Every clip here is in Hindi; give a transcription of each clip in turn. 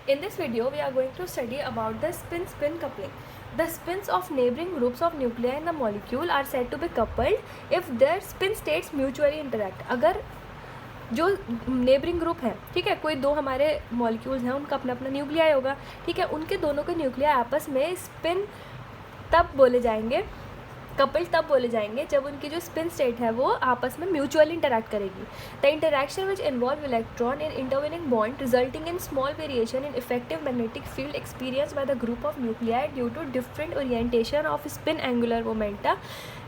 In this video, we are going to study about the spin-spin coupling. The spins of neighboring groups of nuclei in the molecule are said to be coupled if their spin states mutually interact. अगर जो नेबरिंग ग्रुप है, ठीक है, कोई दो हमारे मॉलिक्यूल्स हैं, उनका अपना अपना न्यूक्लियाई होगा, ठीक है, उनके दोनों के न्यूक्लियाई आपस में स्पिन तब बोले जाएंगे, कपल तब बोले जाएंगे जब उनकी जो स्पिन स्टेट है वो आपस में म्यूचुअली इंटरैक्ट करेगी. The interaction which involve electron in intervening bond resulting in small variation in effective magnetic field experience by the group of nuclei due to different orientation of spin angular momenta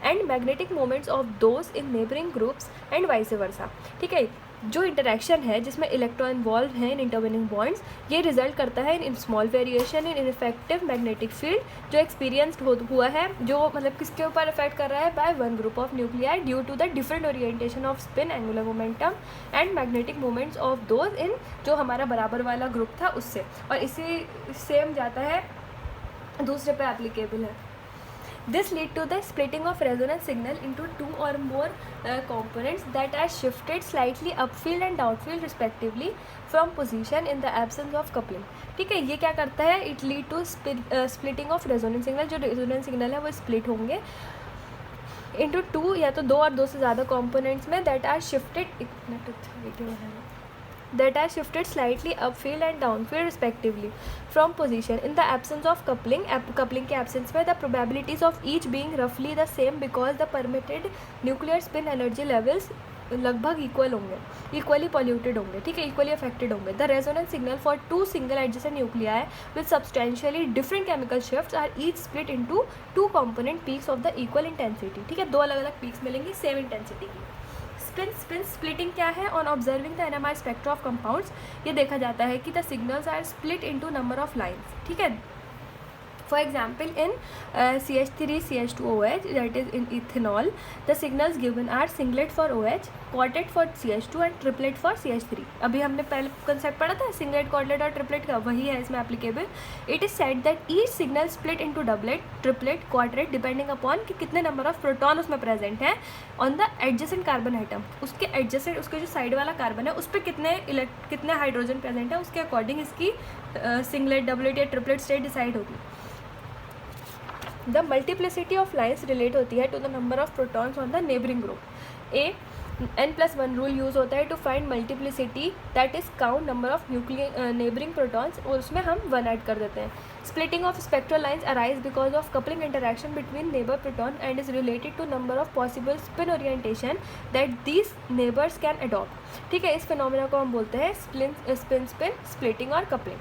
and magnetic moments of those in neighbouring groups and vice versa. ठीक है, जो इंटरेक्शन है जिसमें इलेक्ट्रॉन इन्वॉल्व है इन इंटरवेनिंग बॉन्ड्स, ये रिजल्ट करता है in small variation in effective magnetic field जो एक्सपीरियंस्ड हुआ है, जो मतलब किसके ऊपर इफेक्ट कर रहा है, by one group of nuclei due to the different orientation of spin angular momentum and magnetic moments of those in जो हमारा बराबर वाला ग्रुप था उससे. और इसी सेम जाता है दूसरे पे एप्लीकेबल है. This lead to the splitting of resonance signal into two or more components that are shifted slightly upfield and downfield respectively from position in the absence of coupling. ठीक है, ये क्या करता है, it lead to splitting of resonance signal. जो resonance signal है वो split होंगे into two या तो दो और दो से ज़्यादा components में that are shifted slightly upfield and downfield respectively from position in the absence of coupling. Coupling के absence में the probabilities of each being roughly the same because the permitted nuclear spin energy levels लगभग इक्वल होंगे, इक्वली पॉल्यूटेड होंगे, ठीक है, इक्वली अफेक्टेड होंगे. The resonance signal for two single adjacent nuclei with substantially different chemical shifts are each split into two component peaks of the equal intensity. ठीक है, दो अलग अलग पीक्स मिलेंगी सेम इंटेंसिटी की. स्पिन स्प्लिटिंग क्या है? On observing the NMR spectra of compounds ये देखा जाता है कि the signals are split into number of lines. ठीक है, for example in CH3CH2OH that is in ethanol the signals given are singlet for OH, quartet for CH2 and triplet for CH3. अभी हमने पहले कंसेप्ट पढ़ा था सिंगलेट, क्वार्टेट और ट्रिपलेट का, वही है इसमें applicable. It is said that each signal split into doublet, triplet, quartet depending upon कि कितने नंबर ऑफ प्रोटॉन उसमें प्रेजेंट हैं on the adjacent carbon atom. उसके एडजेसेंट, उसके जो साइड वाला कार्बन है उस पर कितने हाइड्रोजन प्रेजेंट है उसके अकॉर्डिंग इसकी सिंगलेट, डबलेट या ट्रिपलेट स्टेट डिसाइड होगी. The multiplicity of lines relate होती है to the number of protons on the neighbouring group. n+1 rule use होता है to find multiplicity, that is count number of neighbouring protons, और उसमें हम 1 ऐड कर देते हैं. Splitting of spectral lines arise because of coupling interaction between neighbour proton and is related to number of possible spin orientation that these neighbours can adopt. ठीक है, इस फिनोमेना को हम बोलते हैं स्पिन स्प्लिटिंग और कपलिंग.